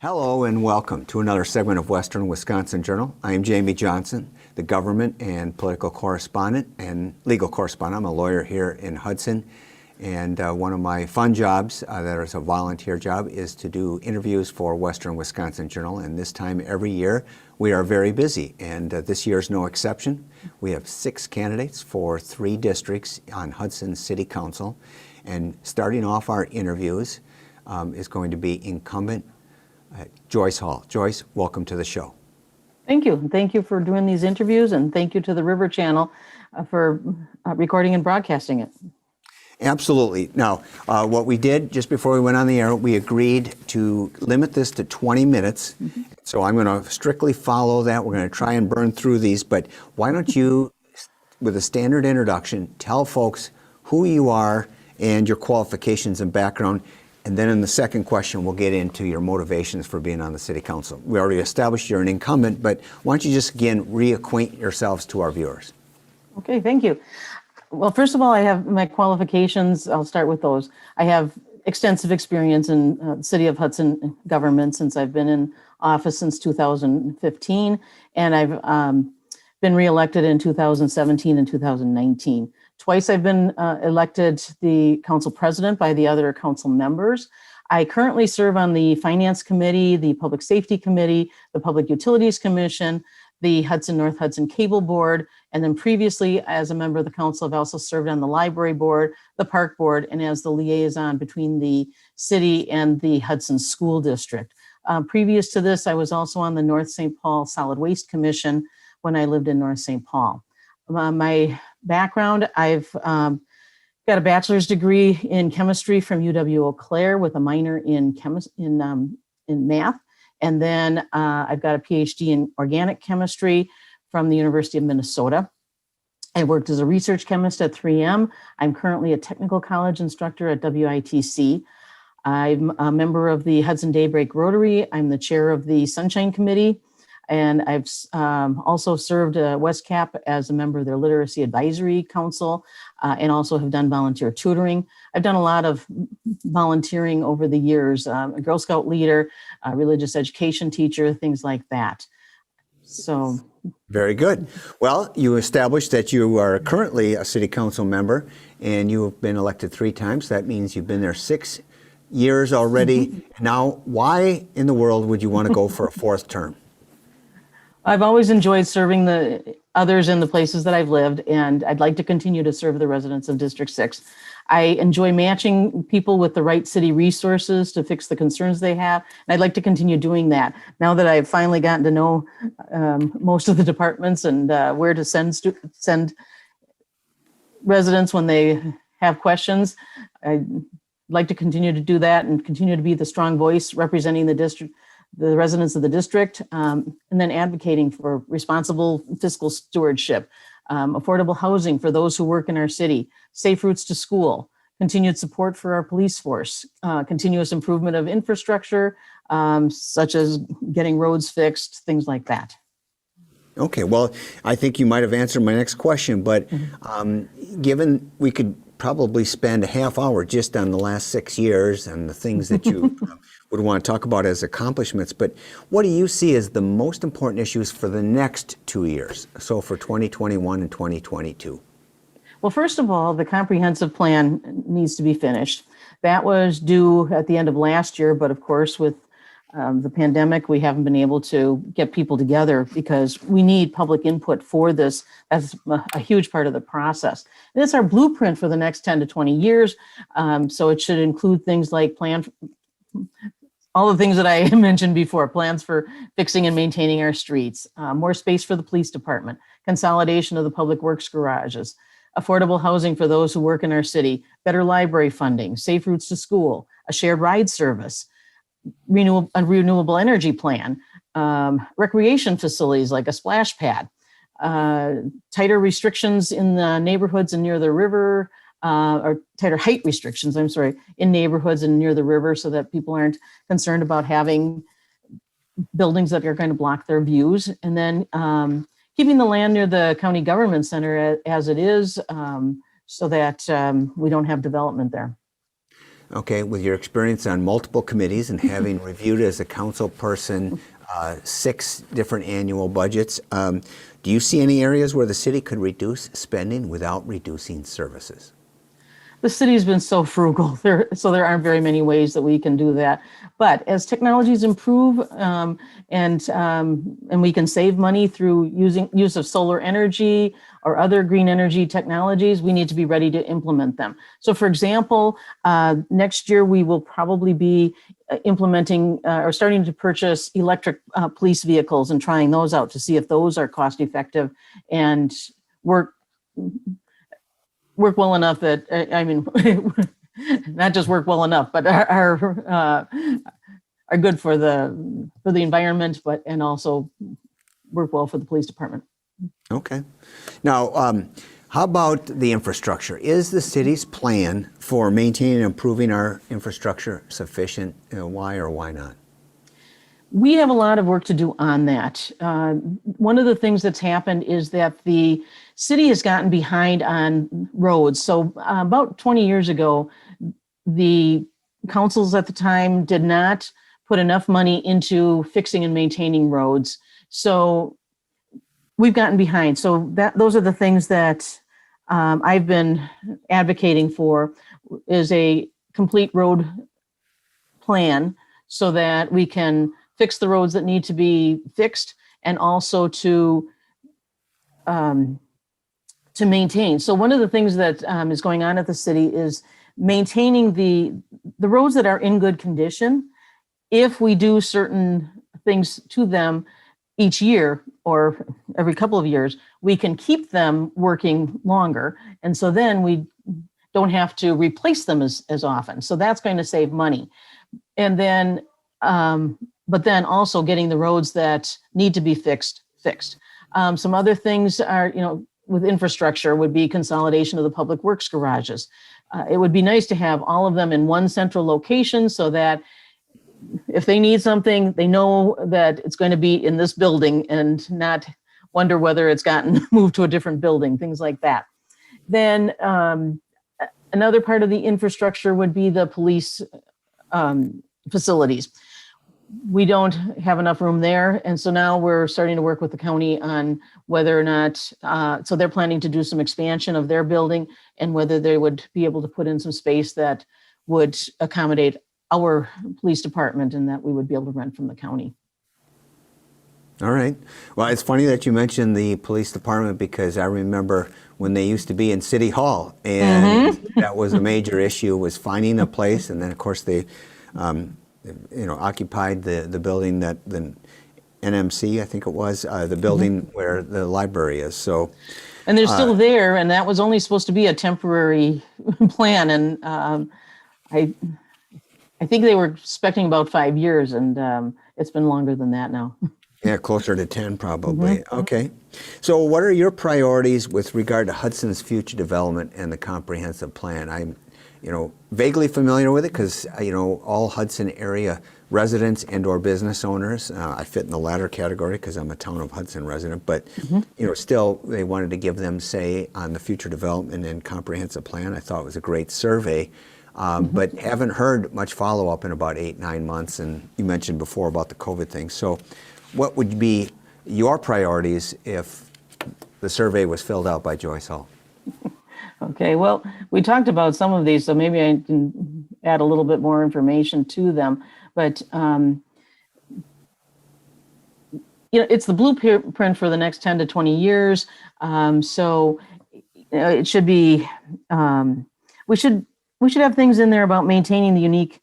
Hello and welcome to another segment of Western Wisconsin Journal. I am Jamie Johnson, the government and political correspondent and legal correspondent. I'm a lawyer here in Hudson, and one of my fun jobs that is a volunteer job is to do interviews for Western Wisconsin Journal, and this time every year we are very busy, and this year is no exception. We have 6 candidates for 3 districts on Hudson City Council, and starting off our interviews is going to be incumbent Joyce Hall. Joyce, welcome to the show. Thank you. Thank you for doing these interviews, and thank you to the River Channel for recording and broadcasting it. Absolutely. Now, what we did just before we went on the air, we agreed to limit this to 20 minutes. Mm-hmm. So I'm going to strictly follow that. We're going to try and burn through these, but why don't you, with a standard introduction, tell folks who you are and your qualifications and background. And then in the second question, we'll get into your motivations for being on the City Council. We already established you're an incumbent, but why don't you just, again, reacquaint yourselves to our viewers? Okay, thank you. Well, first of all, I have my qualifications. I'll start with those. I have extensive experience in the City of Hudson government since I've been in office since 2015, and I've been reelected in 2017 and 2019. Twice I've been elected the council president by the other council members. I currently serve on the Finance Committee, the Public Safety Committee, the Public Utilities Commission, the Hudson North Hudson Cable Board, and then previously as a member of the council, I've also served on the Library Board, the Park Board, and as the liaison between the city and the Hudson School District. Previous to this, I was also on the North St. Paul Solid Waste Commission when I lived in North St. Paul. My background, I've got a bachelor's degree in chemistry from UW-Eau Claire with a minor in math. And then I've got a PhD in organic chemistry from the University of Minnesota. I worked as a research chemist at 3M. I'm currently a technical college instructor at WITC. I'm a member of the Hudson Daybreak Rotary. I'm the chair of the Sunshine Committee. And I've also served West Cap as a member of their Literacy Advisory Council and also have done volunteer tutoring. I've done a lot of volunteering over the years, a Girl Scout leader, a religious education teacher, things like that. So. Very good. Well, you established that you are currently a city council member and you have been elected 3 times. That means you've been there 6 years already. Mm-hmm. Now, why in the world would you want to go for a 4th term? I've always enjoyed serving the others in the places that I've lived, and I'd like to continue to serve the residents of District 6. I enjoy matching people with the right city resources to fix the concerns they have, and I'd like to continue doing that. Now that I've finally gotten to know most of the departments and where to send residents when they have questions, I'd like to continue to do that and continue to be the strong voice representing the district, the residents of the district, and then advocating for responsible fiscal stewardship, affordable housing for those who work in our city, safe routes to school, continued support for our police force, continuous improvement of infrastructure, such as getting roads fixed, things like that. Okay, well, I think you might have answered my next question, but given we could probably spend a half hour just on the last 6 years and the things that you would want to talk about as accomplishments, but what do you see as the most important issues for the next 2 years, so for 2021 and 2022? Well, first of all, the comprehensive plan needs to be finished. That was due at the end of last year, but of course with the pandemic, we haven't been able to get people together because we need public input for this as a huge part of the process. And it's our blueprint for the next 10 to 20 years. So it should include things like all the things that I mentioned before, plans for fixing and maintaining our streets, more space for the police department, consolidation of the public works garages, affordable housing for those who work in our city, better library funding, safe routes to school, a shared ride service, a renewable energy plan, recreation facilities like a splash pad, tighter restrictions in the neighborhoods and near the river, or tighter height restrictions, in neighborhoods and near the river so that people aren't concerned about having buildings that are going to block their views. And then keeping the land near the county government center as it is so that we don't have development there. Okay, with your experience on multiple committees and having reviewed as a council person 6 different annual budgets, do you see any areas where the city could reduce spending without reducing services? The city's been so frugal, so there aren't very many ways that we can do that. But as technologies improve, and we can save money through use of solar energy or other green energy technologies, we need to be ready to implement them. So, for example, next year we will probably be implementing or starting to purchase electric police vehicles and trying those out to see if those are cost effective and work well enough that, I mean, not just work well enough, but are good for the environment, and also work well for the police department. Okay. Now, how about the infrastructure? Is the city's plan for maintaining and improving our infrastructure sufficient? Why or why not? We have a lot of work to do on that. One of the things that's happened is that the city has gotten behind on roads. So about 20 years ago, the councils at the time did not put enough money into fixing and maintaining roads. So we've gotten behind. So those are the things that I've been advocating for, is a complete road plan so that we can fix the roads that need to be fixed, and also to maintain. So one of the things that is going on at the city is maintaining the roads that are in good condition. If we do certain things to them each year or every couple of years, we can keep them working longer. And so then we don't have to replace them as often. So that's going to save money. And then, but then also getting the roads that need to be fixed. Some other things are, with infrastructure would be consolidation of the public works garages. It would be nice to have all of them in one central location so that if they need something, they know that it's going to be in this building and not wonder whether it's gotten moved to a different building, things like that. Then another part of the infrastructure would be the police facilities. We don't have enough room there. And so now we're starting to work with the county on whether or not, so they're planning to do some expansion of their building and whether they would be able to put in some space that would accommodate our police department and that we would be able to rent from the county. All right. Well, it's funny that you mentioned the police department, because I remember when they used to be in City Hall, and that was a major issue, was finding a place. And then, of course, they occupied the building that the NMC, I think it was, the building where the library is. So, and they're still there, and that was only supposed to be a temporary plan. And I think they were expecting about 5 years, and it's been longer than that now. Yeah, closer to 10 probably. Okay. So what are your priorities with regard to Hudson's future development and the comprehensive plan? I'm vaguely familiar with it because, all Hudson area residents and or business owners, I fit in the latter category because I'm a town of Hudson resident, but, still they wanted to give them say on the future development and comprehensive plan. I thought it was a great survey, but haven't heard much follow-up in about 8-9 months. And you mentioned before about the COVID thing. So what would be your priorities if the survey was filled out by Joyce Hall? Okay, well, we talked about some of these, so maybe I can add a little bit more information to them. But, it's the blueprint for the next 10 to 20 years. So it should be, we should have things in there about maintaining the unique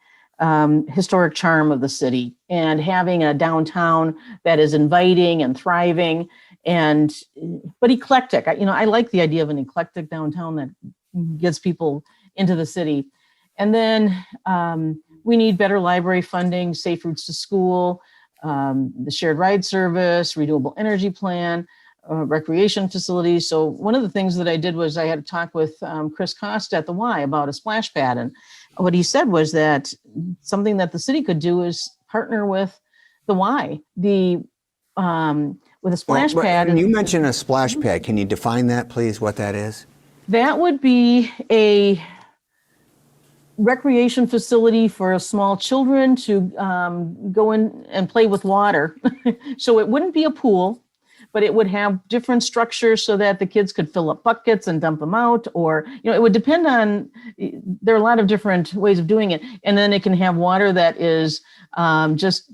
historic charm of the city and having a downtown that is inviting and thriving, but eclectic. I like the idea of an eclectic downtown that gets people into the city. And then we need better library funding, safe routes to school, the shared ride service, renewable energy plan, recreation facilities. So one of the things that I did was I had a talk with Chris Costa at the Y about a splash pad. And what he said was that something that the city could do is partner with the Y, with a splash pad. And you mentioned a splash pad. Can you define that, please, what that is? That would be recreation facility for small children to go in and play with water. So it wouldn't be a pool, but it would have different structures so that the kids could fill up buckets and dump them out, or, it would depend on, there are a lot of different ways of doing it. And then it can have water that is just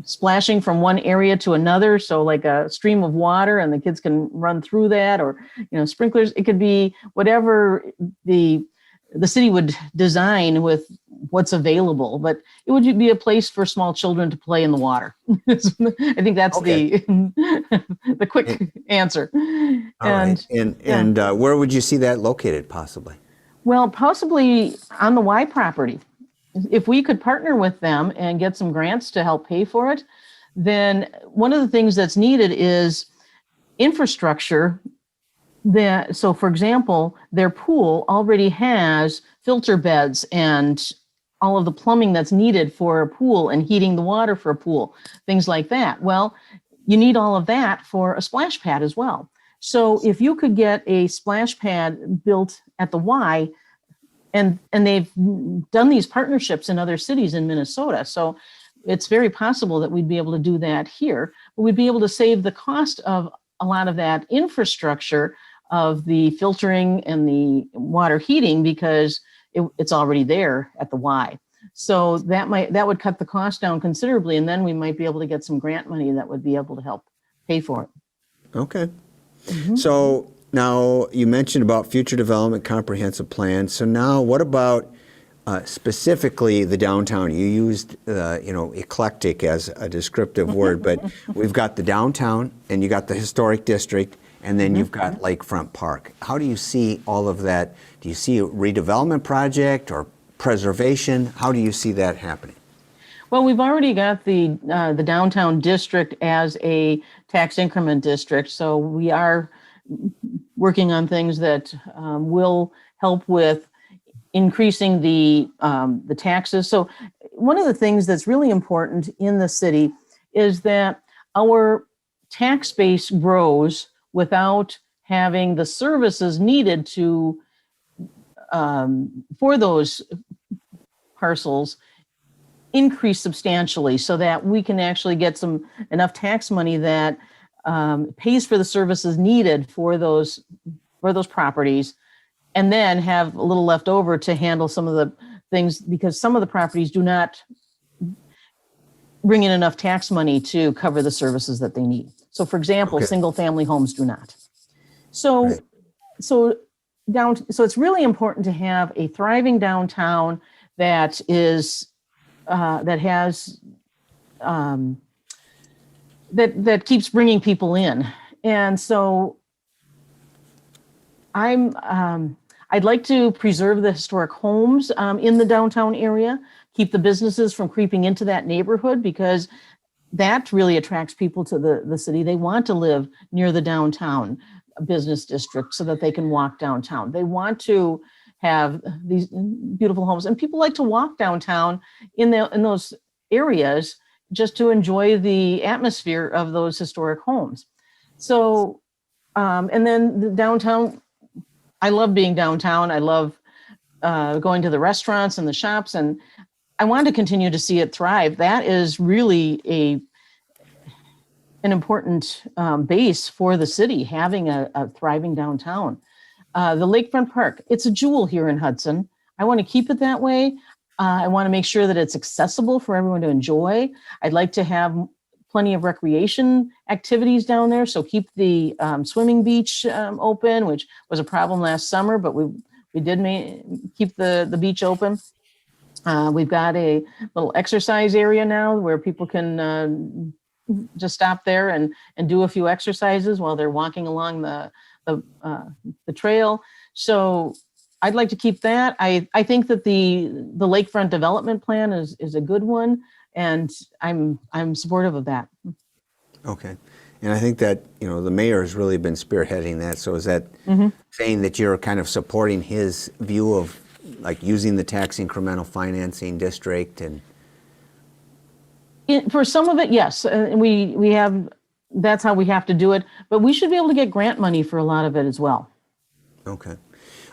splashing from one area to another. So like a stream of water, and the kids can run through that, or, sprinklers. It could be whatever the city would design with what's available, but it would be a place for small children to play in the water. I think that's Okay. the quick answer. All right. And where would you see that located possibly? Well, possibly on the Y property. If we could partner with them and get some grants to help pay for it, then one of the things that's needed is infrastructure. So, for example, their pool already has filter beds and all of the plumbing that's needed for a pool and heating the water for a pool, things like that. Well, you need all of that for a splash pad as well. So if you could get a splash pad built at the Y, and they've done these partnerships in other cities in Minnesota, so it's very possible that we'd be able to do that here. But we'd be able to save the cost of a lot of that infrastructure of the filtering and the water heating, because it's already there at the Y. So that would cut the cost down considerably, and then we might be able to get some grant money that would be able to help pay for it. Okay. So now you mentioned about future development comprehensive plan. So now what about specifically the downtown? You used, eclectic as a descriptive word, but we've got the downtown, and you got the historic district, and then you've got Lakefront Park. How do you see all of that? Do you see a redevelopment project or preservation? How do you see that happening? Well, we've already got the downtown district as a tax increment district, so we are working on things that will help with increasing the taxes. So one of the things that's really important in the city is that our tax base grows without having the services needed to for those parcels increase substantially, so that we can actually get enough tax money that pays for the services needed for those properties, and then have a little left over to handle some of the things, because some of the properties do not bring in enough tax money to cover the services that they need. So, for example, Okay. single family homes do not. So, Right. so it's really important to have a thriving downtown that is that has that keeps bringing people in. And so I'd like to preserve the historic homes in the downtown area, keep the businesses from creeping into that neighborhood, because that really attracts people to the city. They want to live near the downtown business district so that they can walk downtown. They want to have these beautiful homes, and people like to walk downtown in those areas just to enjoy the atmosphere of those historic homes. So, and then the downtown, I love being downtown. I love going to the restaurants and the shops, and I want to continue to see it thrive. That is really an important base for the city, having a thriving downtown. The Lakefront Park, it's a jewel here in Hudson. I want to keep it that way. I want to make sure that it's accessible for everyone to enjoy. I'd like to have plenty of recreation activities down there. So keep the swimming beach open, which was a problem last summer, but we did keep the beach open. We've got a little exercise area now where people can just stop there and do a few exercises while they're walking along the trail. So I'd like to keep that. I think that the lakefront development plan is a good one, and I'm supportive of that. Okay. And I think that, the mayor has really been spearheading that. So is that saying that you're kind of supporting his view of like using the tax incremental financing district? And For some of it, yes. We have, that's how we have to do it, but we should be able to get grant money for a lot of it as well. okay.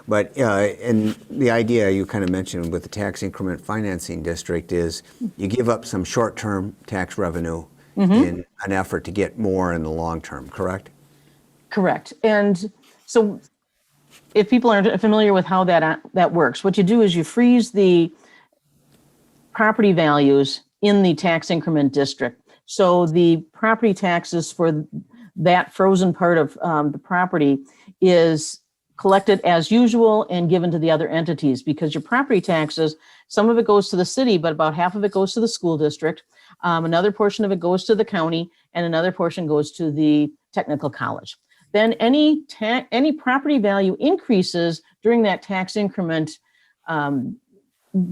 But and the idea you kind of mentioned with the tax increment financing district is you give up some short-term tax revenue in an effort to get more in the long term, correct? Correct. And so if people aren't familiar with how that works, what you do is you freeze the property values in the tax increment district. So the property taxes for that frozen part of the property is collected as usual and given to the other entities, because your property taxes, some of it goes to the city, but about half of it goes to the school district. Another portion of it goes to the county, and another portion goes to the technical college. Then any property value increases during that tax increment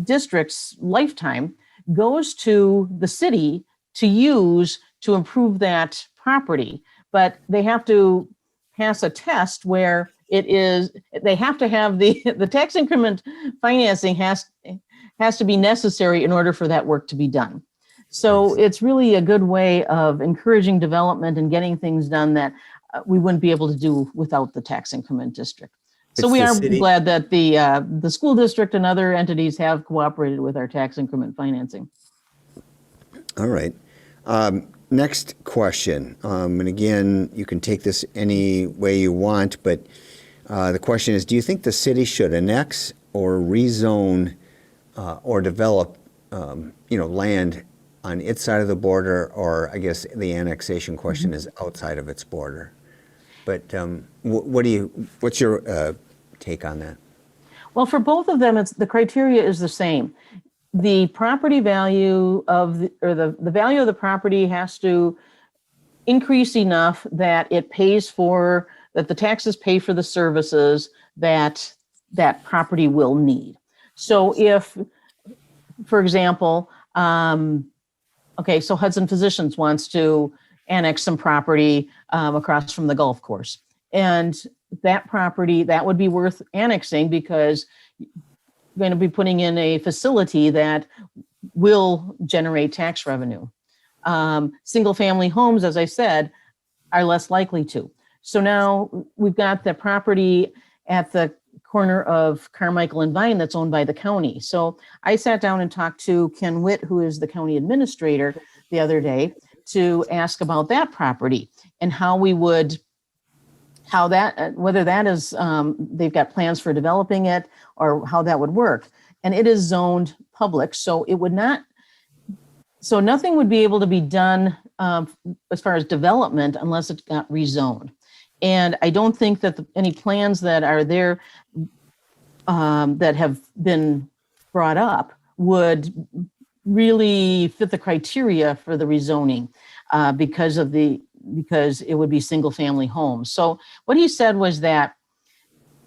district's lifetime goes to the city to use to improve that property. But they have to pass a test where they have to have the tax increment financing has to be necessary in order for that work to be done. So it's really a good way of encouraging development and getting things done that we wouldn't be able to do without the tax increment district. So we are glad that the school district and other entities have cooperated with our tax increment financing. All right. Next question. And again, you can take this any way you want, but the question is, do you think the city should annex or rezone or develop, land on its side of the border, or I guess the annexation question is outside of its border? But what's your take on that? Well, for both of them, the criteria is the same. The property value the value of the property has to increase enough that it pays for, that the taxes pay for the services that that property will need. So if, for example, so Hudson Physicians wants to annex some property across from the golf course. And that property, that would be worth annexing because you're going to be putting in a facility that will generate tax revenue. Single family homes, as I said, are less likely to. So now we've got the property at the corner of Carmichael and Vine that's owned by the county. So I sat down and talked to Ken Witt, who is the county administrator, the other day to ask about that property and whether that is, they've got plans for developing it or how that would work. And it is zoned public, so nothing would be able to be done as far as development unless it got rezoned. And I don't think that any plans that are there that have been brought up would really fit the criteria for the rezoning because it would be single family homes. So what he said was that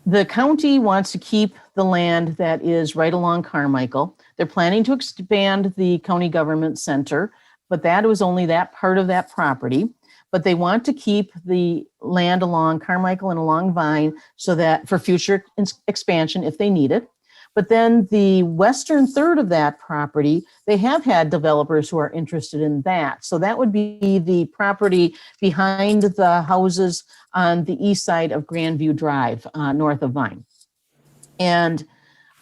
the county wants to keep the land that is right along Carmichael. They're planning to expand the county government center, but that was only that part of that property. But they want to keep the land along Carmichael and along Vine so that for future expansion if they need it. But then the western third of that property, they have had developers who are interested in that. So that would be the property behind the houses on the east side of Grandview Drive, north of Vine. And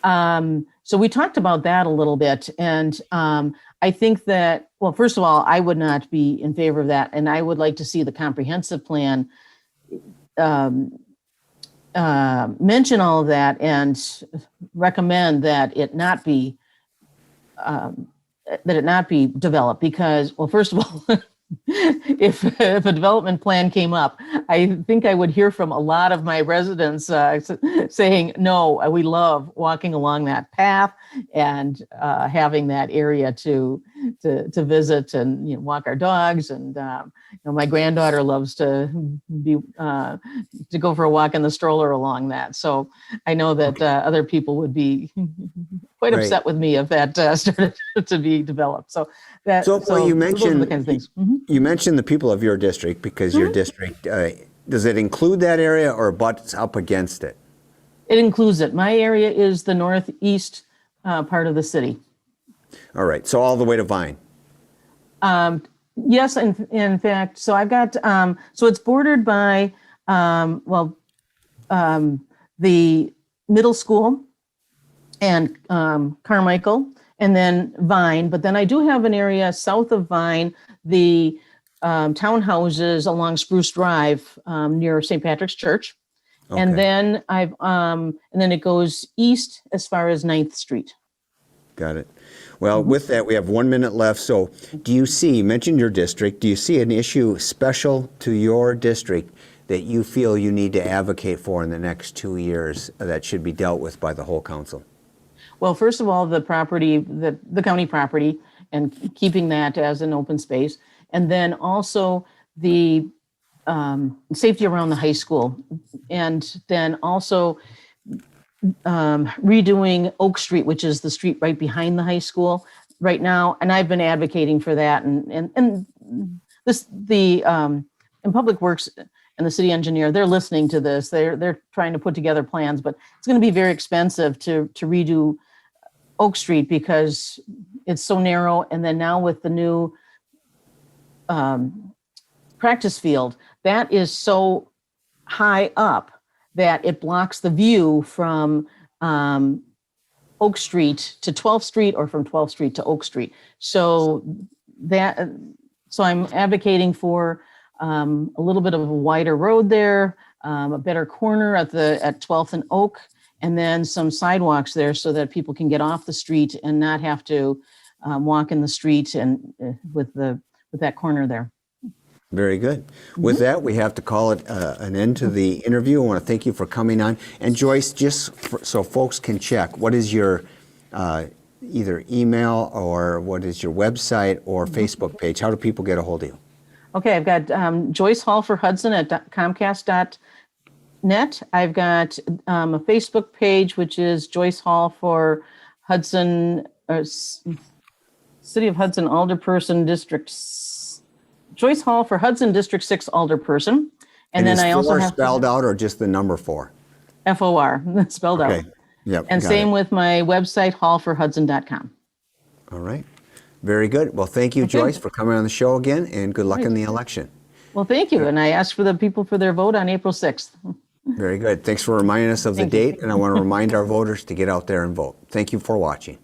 so we talked about that a little bit. And I think that, well, first of all, I would not be in favor of that. And I would like to see the comprehensive plan mention all of that and recommend that it not be developed because, well, first of all, if a development plan came up, I think I would hear from a lot of my residents saying, no, we love walking along that path and having that area to visit and walk our dogs. And my granddaughter loves to go for a walk in the stroller along that. So I know that other people would be quite upset with me if that started to be developed. So you mentioned those are the kinds of things. You mentioned the people of your district because your district, does it include that area or butts up against it? It includes it. My area is the northeast part of the city. All right. So all the way to Vine. Yes, in fact, so I've got, so it's bordered by, the middle school and Carmichael, and then Vine. But then I do have an area south of Vine, the townhouses along Spruce Drive near St. Patrick's Church. Okay. And then and then it goes east as far as 9th Street. Got it. Well, with that, we have 1 minute left. So do you see, you mentioned your district, do you see an issue special to your district that you feel you need to advocate for in the next 2 years that should be dealt with by the whole council? Well, first of all, the property, the county property, and keeping that as an open space. And then also the safety around the high school. And then also redoing Oak Street, which is the street right behind the high school right now. And I've been advocating for that. And this, in Public Works and the city engineer, they're listening to this. They're trying to put together plans, but it's going to be very expensive to redo Oak Street because it's so narrow. And then now with the new practice field, that is so high up that it blocks the view from Oak Street to 12th Street or from 12th Street to Oak Street. So I'm advocating for a little bit of a wider road there, a better corner at 12th and Oak, and then some sidewalks there so that people can get off the street and not have to walk in the street and with that corner there. Very good. With that, we have to call it an end to the interview. I want to thank you for coming on. And Joyce, so folks can check, what is your either email or what is your website or Facebook page? How do people get a hold of you? Okay, I've got Joyce Hall for Hudson at Comcast.net. I've got a Facebook page, which is Joyce Hall for Hudson, City of Hudson Alderperson District, Joyce Hall for Hudson District 6 Alderperson. And then I also have spelled out or just the number 4? FOR, spelled out. Okay. Yep. And same with my website, hallforhudson.com. All right. Very good. Well, thank you, Joyce, for coming on the show again, and good luck in the election. Well, thank you. And I asked for the people for their vote on April 6th. Very good. Thanks for reminding us of the date, and I want to remind our voters to get out there and vote. Thank you for watching.